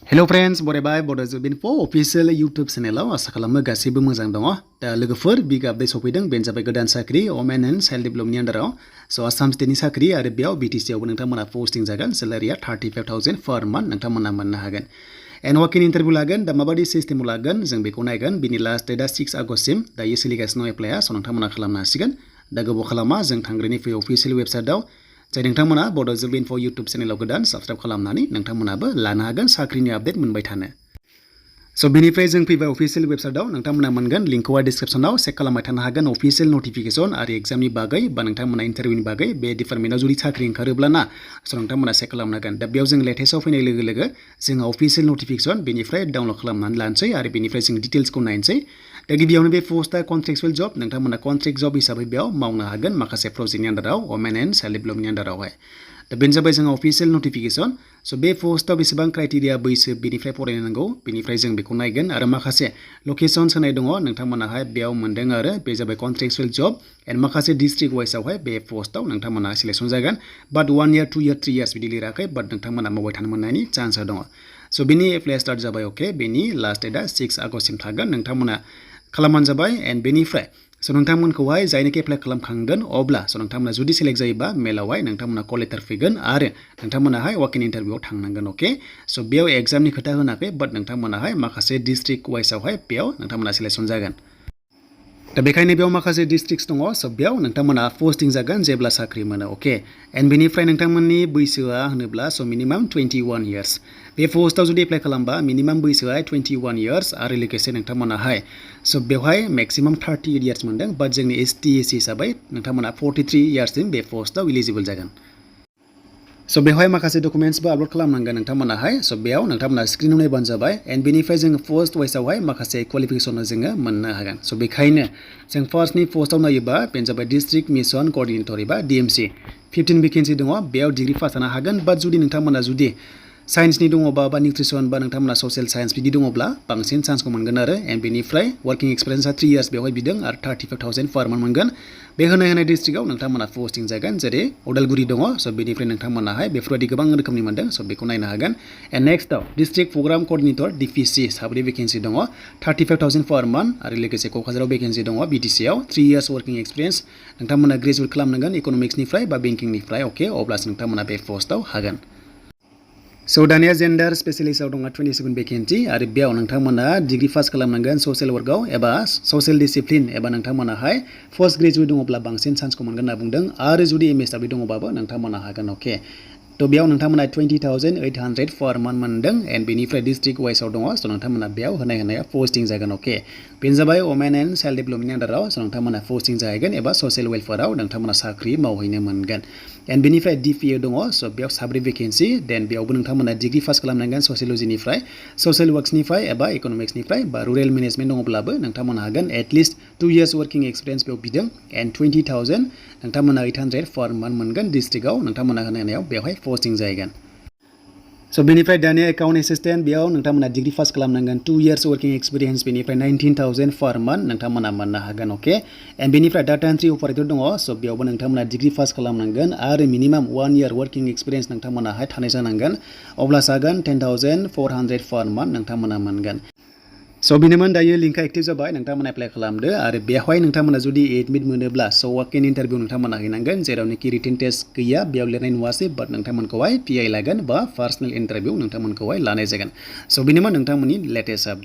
Hello friends, bye Bodo Info official YouTube channel asa खालामो गासिबो मोजां दङ दा लोगोफोर बिग आपडेट सफैदों बेनो जाबाय गोदान साख्रि वमेन एन्ड चाइल्ड डेभलपमेन्टनि आन्दाराव आसाम स्टेटनि साख्रि आरो बेयाव BTC आवबो नोंथांमोना पोस्टिं जागोन सेलारिया 35,000 per month नोंथांमोना मोननो हागोन एन्ड वाकिं इन्टारभिउ लागोन दा माबायदि सिस्टेमाव लागोन जों बेखौ नायगोन बिनि लास्ट डेटआ 6 आगस्टसिम दायो सोलिगासिनो एप्लाइआ नोंथांमोना खालामनो हासिगोन दा गोबाव खालामा जों थांग्रोनि फै अफिसियेल वेबसाइटआव जाय नोंथांमोना बड' इनफो YouTube चेनेलाव गोदान साबस्क्राइब खालामनानै नोंथांमोनाबो लानो हागोन साख्रिनि आपडेट मोनबाय थानो बेनिफ्राय जों फैबाय अफिसियेल वेबसाइटआव नोंथांमोना मोनगोन लिंकखौ डिस्क्रिप्शनाव चेक खालामबाय थानो हागोन अफिसियेल नटिफिकेशन आरो एग्जामनि बागै बा नोंथांमोना इन्टारभिउनि बागै बे डिपार्टमेन्टआव जुदि साख्रि ओंखारोब्लाना नोंथांमोना चेक खालामनो हागोन दा बेयाव जों लेटेस्टआव फैनाय लोगो लोगो जों अफिसियेल नटिफिकेशन बेनिफ्राय डाउनलड खालामनानै लानोसै आरो बेनिफ्राय जों डिटेल्सखौ नायनोसै दा गिबियावनो बे पोस्टआ कन्ट्रेक्चुवेल जब नोंथांमोना कन्ट्रेक्ट जब हिसाबै बेयाव मावनो हागोन माखासे प्रजेक्टनि आन्दाराव वमेन एन्ड चाइल्ड डेभलपमेन्टनि आन्दारावहाय दा बेनो जाबाय जोंहा अफिसियेल नटिफिकेशन बे पोस्टआव बेसेबां क्राइटेरिया बैसो बेनिफ्राय फरायनो नांगौ बेनिफ्राय जों बेखौ नायगोन आरो माखासे लकेशन होनाय दङ नोंथांमोनाहाय बेयाव मोनदों आरो बे जाबाय कन्ट्रेक्चुवेल जब एन्ड माखासे डिस्ट्रिक्ट वाइसआवहाय बे पोस्टआव नोंथांमोना सिलेक्शन जागोन बाट 1 year 2 year 3 years बिदि लिराखै बाट नोंथांमोना मावबाय थानो मोननायनि चान्सआ दङ बेनि एप्लाइआ स्टार्ट जाबाय अके बेनि लास्ट डेटआ 6 आगस्टसिम थागोन नोंथांमोना खालामबानो जाबाय एन्ड बेनिफ्राय नोंथांमोनखौहाय जायनोखि एप्लाइ खालामखांगोन अब्ला नोंथांमोना जुदि सेलेक्ट जायोबा मेलावहाय नोंथांमोना कल लेटार फैगोन आरो नोंथांमोनाहाय वाकिं इन्टारभिउआव थांनांगोन अके बेयाव एग्जामनि खोथा होनाखै बाट नोंथांमोनाहाय माखासे डिस्ट्रिक्ट वाइसआवहाय बेयाव नोंथांमोना सिलेक्शन जागोन दा बेखायनो बेयाव माखासे डिस्ट्रिक्ट्स दङ बेयाव नोंथांमोना पोस्टिं जागोन जेब्ला साख्रि मोनो अके एन्ड बेनिफ्राय नोंथांमोननि बैसोआ होनोब्ला मिनिमाम 21 years बे पोस्टआव जुदि एप्लाइ खालामबा मिनिमाम बैसोआ 21 years आरो लोगोसे नोंथांमोनाहाय बेवहाय मेक्सिमाम 38 years मोनदों बाट जोंनि ST SC हिसाबै नोंथांमोना 43 yearsसिम बे पोस्टआव इलिजिबल जागोन बेवहाय माखासे डकुमेन्ट्सबो आपल'ड खालामनांगोन नोंथांमोनाहाय बेयाव नोंथांमोना स्क्रिनाव नायबानो जाबाय एन्ड बेनिफ्राय जोङो पोस्ट वाइसआवहाय माखासे क्वालिफिकेसन जोङो मोननो हागोन बेखायनो जों फार्स्टनि पोस्टआव नायोबा बेनो जाबाय डिस्ट्रिक्ट मिशन कअर्डिनेटर एबा DMC 15 भेकेन्सि दङ बेयाव डिग्री पास जानो हागोन बाट जुदि नोंथांमोना जुदि साइन्सनि दङबा बा निउट्रिसन बा नोंथांमोना ससियेल साइन्स बिदि दङब्ला बांसिन चान्सखौ मोनगोन आरो एन्ड बेनिफ्राय वर्किं एक्सपिरियेन्सआ 3 years बेवहाय बिदों आरो 35,000 per month मोनगोन बे होनाय डिस्ट्रिक्टआव नोंथांमोना पोस्टिं जागोन जेरै उदालगुरि दङ बेनिफ्राय नोंथांमोनाहाय बेफोरबायदि गोबां रोखोमनि मोनदों बेखौ नायनो हागोन एन्ड नेक्स्टआव district program coordinator DPC 7 vacancy दङ 35,000 per month आरो लोगोसे क'क्राझाराव भेकेन्सि दङ BTC आव 3 years वर्किं एक्सपिरियेन्स नोंथांमोना ग्रेजुवेट खालामनांगोन इक'नमिक्सनिफ्राय बा बेंकिंनिफ्राय अके अब्लासो नोंथांमोना बे पोस्टआव हागोन दानिया जेन्डार स्पेसियलिस्टआव दङ 27 भेकेन्सि आरो बेयाव नोंथांमोना डिग्री पास खालामनांगोन ससियेल वर्कआव एबा ससियेल डिसिप्लिन एबा नोंथांमोनाहाय पोस्ट ग्रेजुवेट दङब्ला बांसिन चान्सखौ मोनगोन होनना बुंदों आरो जुदि MSW दङबाबो नोंथांमोना हागोन अके बेयाव नोंथांमोना 20,800 per month मोनदों एन्ड बेनिफ्राय डिस्ट्रिक्ट वाइसआव दङ नोंथांमोना बेयाव होनाया पोस्टिं जागोन अके बेनो जाबाय वमेन एन्ड चाइल्ड डेभलपमेन्टनि आन्दाराव नोंथांमोना पोस्टिं जाहैगोन एबा ससियेल वेलफेयाराव नोंथांमोना साख्रि मावहैनो मोनगोन एन्ड बेनिफ्राय DPA दङ बेयाव 7 भेकेन्सि देन बेयावबो नोंथांमोना डिग्री पास खालामनांगोन ससियलजिनिफ्राय ससियेल वर्क्सनिफ्राय एबा इक'नमिक्सनिफ्राय बा रुरेल मेनेजमेन्ट दङब्लाबो नोंथांमोना हागोन एटलिस्ट 2 years वर्किं एक्सपिरियेन्स बेयाव बिदों एन्ड 20,000 नोंथांमोना 800 per month मोनगोन डिस्ट्रिक्टआव नोंथांमोना होनायाव बेवहाय पोस्टिं जाहैगोन बेनिफ्राय दानिया एकाउन्ट एसिस्टेन्ट बेयाव नोंथांमोना डिग्री पास खालामनांगोन 2 years वर्किं एक्सपिरियेन्स बेनिफ्राय 19,000 per month नोंथांमोना मोननो हागोन अके एन्ड बेनिफ्राय डाटा एन्ट्रि अपारेटर दङ बेयावबो नोंथांमोना डिग्री पास खालामनांगोन आरो मिनिमाम 1 year वर्किं एक्सपिरियेन्स नोंथांमोनाहाय थानाय जानांगोन अब्ला जागोन 10,400 per month नोंथांमोना मोनगोन बेनोमोन दायो लिंकआ एक्टिभ जाबाय नोंथांमोना एप्लाइ खालामदो आरो बेवहाय नोंथांमोना जुदि एडमिट मोनोब्ला वाकिं इन्टारभिउ नोंथांमोना हैनांगोन जेरावनोखि रिटेन टेस्ट गैया बेयाव लिरनाय नुवासै बाट नोंथांमोनखौहाय PI लागोन बा पार्सनेल इन्टारभिउ नोंथांमोनखौहाय लानाय जागोन बेनोमोन नोंथांमोननि लेटेस्ट आपडेट